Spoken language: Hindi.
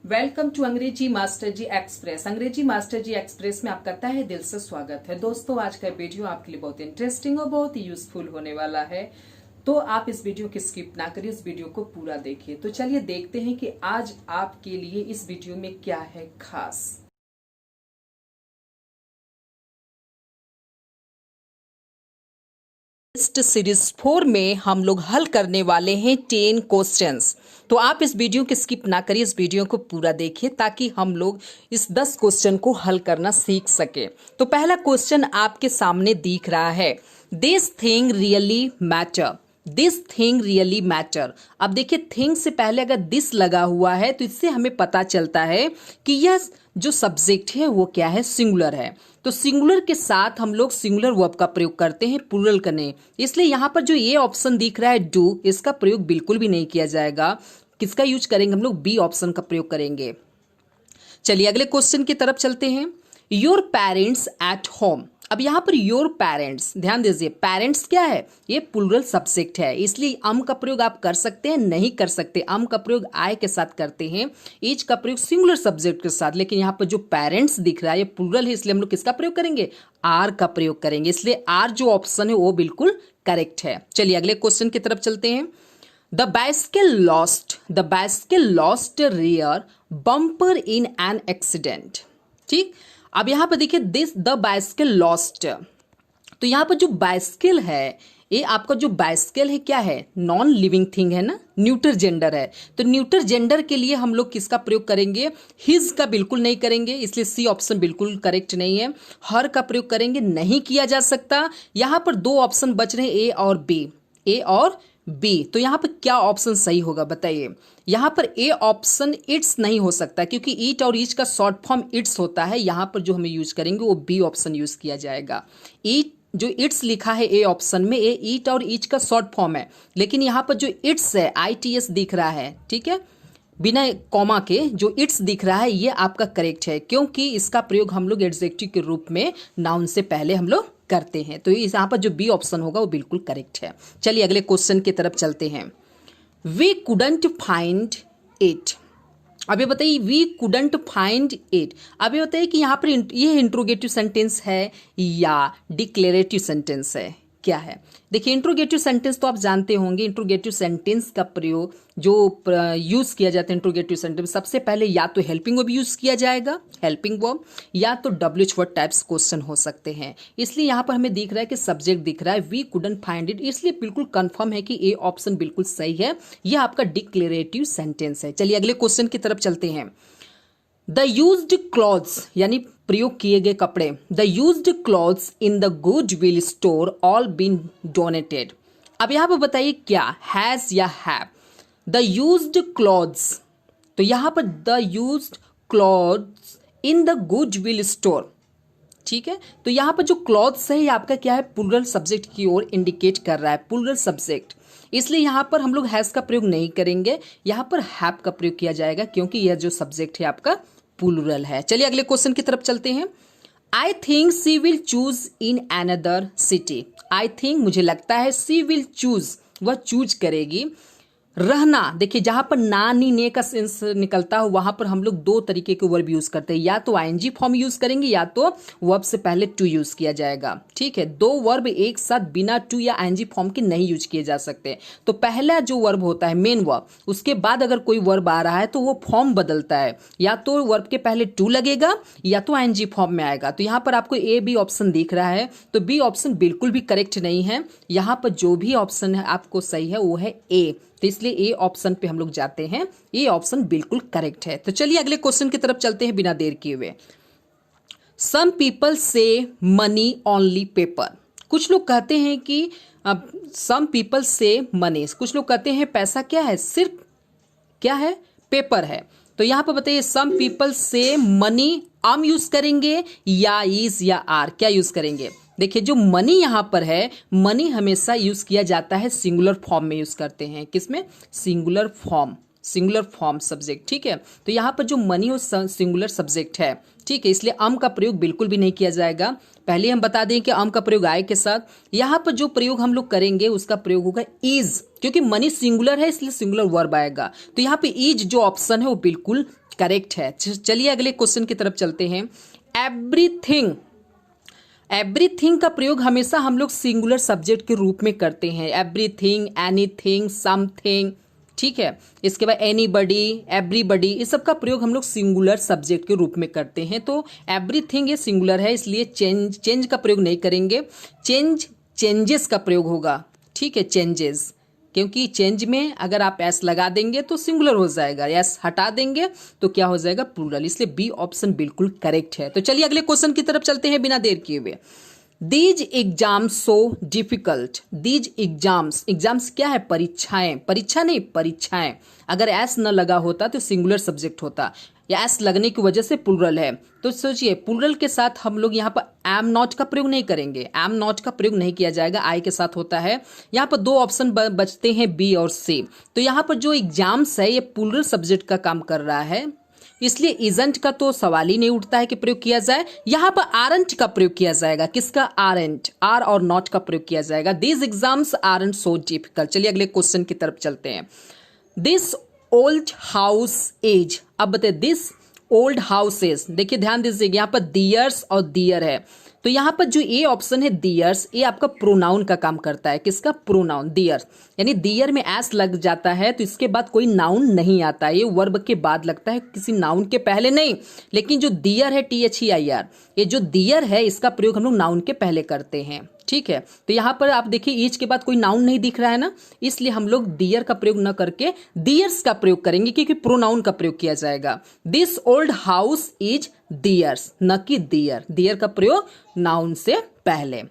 वेलकम टू अंग्रेजी मास्टर जी एक्सप्रेस। अंग्रेजी मास्टर जी एक्सप्रेस में आपका तहे दिल से स्वागत है। दोस्तों, आज का वीडियो आपके लिए बहुत इंटरेस्टिंग और बहुत ही यूजफुल होने वाला है, तो आप इस वीडियो की स्किप ना करिए, इस वीडियो को पूरा देखिए। तो चलिए देखते हैं कि आज आपके लिए इस वीडियो में क्या है खास। टेस्ट सीरीज 4 में हम लोग हल करने वाले हैं 10 क्वेश्चंस। तो आप इस वीडियो की स्किप ना करिए, इस वीडियो को पूरा देखिए ताकि हम लोग इस 10 क्वेश्चन को हल करना सीख सके। तो पहला क्वेश्चन आपके सामने दिख रहा है, this thing really matter. This thing really matter. अब देखिए, थिंग से पहले अगर दिस लगा हुआ है तो इससे हमें पता चलता है कि यह जो सब्जेक्ट है वो क्या है, सिंगुलर है। तो सिंगुलर के साथ हम लोग सिंगुलर वर्ब का प्रयोग करते हैं प्लूरल करने। इसलिए यहाँ पर जो ये ऑप्शन दिख रहा है डू, इसका प्रयोग बिल्कुल भी नहीं किया जाएगा। किसका यूज करेंगे हम लोग? बी ऑप्शन का प्रयोग करेंगे। चलिए अगले क्वेश्चन की तरफ चलते हैं। Your parents at home. अब यहाँ पर योर पेरेंट्स, ध्यान दीजिए, पेरेंट्स क्या है? ये प्लूरल सब्जेक्ट है, इसलिए अम का प्रयोग आप कर सकते हैं, नहीं कर सकते। अम का प्रयोग आय के साथ करते हैं, ईच का प्रयोग सिंगुलर सब्जेक्ट के साथ। लेकिन यहाँ पर जो पेरेंट्स दिख रहा है ये प्लूरल है, इसलिए हम लोग किसका प्रयोग करेंगे? आर का प्रयोग करेंगे। इसलिए आर जो ऑप्शन है वो बिल्कुल करेक्ट है। चलिए अगले क्वेश्चन की तरफ चलते हैं। The bicycle lost a rear bumper in an accident। ठीक, अब यहां पर देखिए द बाइसिकल लॉस्ट। तो यहां पर जो बाइसिकल है, ये आपका जो बाइसिकल है क्या है? नॉन लिविंग थिंग है ना, न्यूटर जेंडर है। तो न्यूटर जेंडर के लिए हम लोग किसका प्रयोग करेंगे? हिज का बिल्कुल नहीं करेंगे, इसलिए सी ऑप्शन बिल्कुल करेक्ट नहीं है। हर का प्रयोग करेंगे, नहीं किया जा सकता। यहां पर दो ऑप्शन बच रहे हैं, ए और बी। ए और बी, तो यहां पर क्या ऑप्शन सही होगा बताइए? यहां पर ए ऑप्शन इट्स नहीं हो सकता, क्योंकि ईट और ईच का शॉर्ट फॉर्म इट्स होता है। यहां पर जो हमें यूज करेंगे वो बी ऑप्शन यूज किया जाएगा। ईट जो इट्स लिखा है ए ऑप्शन में, ए ईट और ईच का शॉर्ट फॉर्म है, लेकिन यहां पर जो इट्स है ITS दिख रहा है, ठीक है, बिना कॉमा के जो इट्स दिख रहा है ये आपका करेक्ट है, क्योंकि इसका प्रयोग हम लोग एडजेक्टिव के रूप में नाउन से पहले हम लोग करते हैं। तो यहाँ पर जो बी ऑप्शन होगा वो बिल्कुल करेक्ट है। चलिए अगले क्वेश्चन की तरफ चलते हैं। We couldn't find it. अभी बताइए, वी कुडंट फाइंड इट। अभी बताइए कि यहाँ पर ये इंट्रोगेटिव सेंटेंस है या डिक्लेरेटिव सेंटेंस है, क्या है? देखिए, इंट्रोगेटिव सेंटेंस तो आप जानते होंगे। इंट्रोगेटिव सेंटेंस का प्रयोग जो यूज किया जाता है इंट्रोगेटिव सेंटेंस, सबसे पहले या तो हेल्पिंग वर्ब यूज किया जाएगा, हेल्पिंग वर्ब, या तो WH वर्ड टाइप्स क्वेश्चन हो सकते हैं। इसलिए यहाँ पर हमें दिख रहा है कि सब्जेक्ट दिख रहा है वी कुडंट फाइंड इट, इसलिए बिल्कुल कंफर्म है कि ए ऑप्शन बिल्कुल सही है। यह आपका डिक्लेरेटिव सेंटेंस है। चलिए अगले क्वेश्चन की तरफ चलते हैं। द यूज्ड क्लॉथ्स, यानी प्रयोग किए गए कपड़े, the used clothes in the Goodwill store all been donated. अब यहां पर बताइए क्या, हैज या हैव? द यूज्ड क्लॉथ्स, तो यहां पर the used clothes in the Goodwill store, ठीक है। तो यहां पर जो क्लॉथ्स है ये आपका क्या है? प्लूरल सब्जेक्ट की ओर इंडिकेट कर रहा है, प्लूरल सब्जेक्ट। इसलिए यहां पर हम लोग हैज का प्रयोग नहीं करेंगे, यहां पर हैव का प्रयोग किया जाएगा, क्योंकि यह जो सब्जेक्ट है आपका प्लूरल है। चलिए अगले क्वेश्चन की तरफ चलते हैं। I think she will choose in another city. I think, मुझे लगता है, सी विल चूज, वह चूज करेगी। रहना, देखिए जहां पर ना नी ने का सेंस निकलता हो वहां पर हम लोग दो तरीके के वर्ब यूज करते हैं, या तो ING फॉर्म यूज करेंगे या तो वर्ब से पहले टू यूज किया जाएगा, ठीक है। दो वर्ब एक साथ बिना टू या ING फॉर्म के नहीं यूज किए जा सकते। तो पहला जो वर्ब होता है मेन वर्ब, उसके बाद अगर कोई वर्ब आ रहा है तो वो फॉर्म बदलता है, या तो वर्ब के पहले टू लगेगा या तो ING फॉर्म में आएगा। तो यहाँ पर आपको A B ऑप्शन दिख रहा है, तो B ऑप्शन बिल्कुल भी करेक्ट नहीं है। यहाँ पर जो भी ऑप्शन है आपको सही है वो है A, तो इसलिए ए ऑप्शन पे हम लोग जाते हैं। ये ऑप्शन बिल्कुल करेक्ट है। तो चलिए अगले क्वेश्चन की तरफ चलते हैं बिना देर किए हुए। सम पीपल से मनी ओनली पेपर। कुछ लोग कहते हैं कि सम पीपल से मनी, कुछ लोग कहते हैं पैसा क्या है? सिर्फ क्या है? पेपर है। तो यहां पर बताइए, सम पीपल से मनी आम यूज करेंगे या इज या आर, क्या यूज करेंगे? देखिए जो मनी यहां पर है, मनी हमेशा यूज किया जाता है सिंगुलर फॉर्म में यूज करते हैं। किसमें? Singular form, singular form subject, ठीक है। तो यहां पर जो मनी हो सिंगुलर सब्जेक्ट है, ठीक है, इसलिए अम का प्रयोग बिल्कुल भी नहीं किया जाएगा। पहले हम बता दें कि अम का प्रयोग आय के साथ। यहां पर जो प्रयोग हम लोग करेंगे उसका प्रयोग होगा इज, क्योंकि मनी सिंगुलर है इसलिए सिंगुलर वर्ब आएगा। तो यहाँ पे इज जो ऑप्शन है वो बिल्कुल करेक्ट है। चलिए अगले क्वेश्चन की तरफ चलते हैं। एवरीथिंग, एवरीथिंग का प्रयोग हमेशा हम लोग सिंगुलर सब्जेक्ट के रूप में करते हैं। एवरीथिंग, एनीथिंग, समथिंग, ठीक है। इसके बाद एनीबडी, एवरीबडी, इस सब का प्रयोग हम लोग सिंगुलर सब्जेक्ट के रूप में करते हैं। तो एवरीथिंग ये सिंगुलर है, इसलिए चेंज का प्रयोग नहीं करेंगे। चेंजेस का प्रयोग होगा, ठीक है, चेंजेस, क्योंकि चेंज में अगर आप एस लगा देंगे तो सिंगुलर हो जाएगा, एस हटा देंगे तो क्या हो जाएगा, प्लूरल। इसलिए बी ऑप्शन बिल्कुल करेक्ट है। तो चलिए अगले क्वेश्चन की तरफ चलते हैं बिना देर किए हुए। These exams so difficult, these exams क्या है, परीक्षाएं, परीक्षा नहीं परीक्षाएं। अगर एस न लगा होता तो सिंगुलर सब्जेक्ट होता, या एस लगने की वजह से प्लूरल है। तो सोचिए प्लूरल के साथ हम लोग यहाँ पर एम नॉट का प्रयोग नहीं करेंगे, एम नॉट का प्रयोग नहीं किया जाएगा, आई के साथ होता है। यहाँ पर दो ऑप्शन बचते हैं, बी और सी। तो यहाँ पर जो एग्जाम्स है ये प्लूरल सब्जेक्ट का काम कर रहा है, इसलिए इजंट का तो सवाल ही नहीं उठता है कि प्रयोग किया जाए। यहां पर आरंट का प्रयोग किया जाएगा, किसका, आरंट, आर और नॉट का प्रयोग किया जाएगा। This exams aren't so difficult. चलिए अगले क्वेश्चन की तरफ चलते हैं। दिस ओल्ड हाउस एज, अब बताइए दिस ओल्ड हाउसेस, देखिए ध्यान दीजिए यहाँ पर दियर्स और दियर है। तो यहाँ पर जो ए ऑप्शन है दियर्स, ये आपका प्रोनाउन का काम करता है, किसका, प्रोनाउन, दियर्स। यानी दियर में एस लग जाता है तो इसके बाद कोई नाउन नहीं आता, ये वर्ब के बाद लगता है, किसी नाउन के पहले नहीं। लेकिन जो दियर है, THEIR, ये जो दियर है इसका प्रयोग हम लोग नाउन के पहले करते हैं, ठीक है। तो यहाँ पर आप देखिए ईच के बाद कोई नाउन नहीं दिख रहा है ना, इसलिए हम लोग दियर का प्रयोग न करके दियर्स का प्रयोग करेंगे, क्योंकि प्रोनाउन का प्रयोग किया जाएगा। This old house is theirs, न कि दियर, दियर का प्रयोग नाउन से पहले।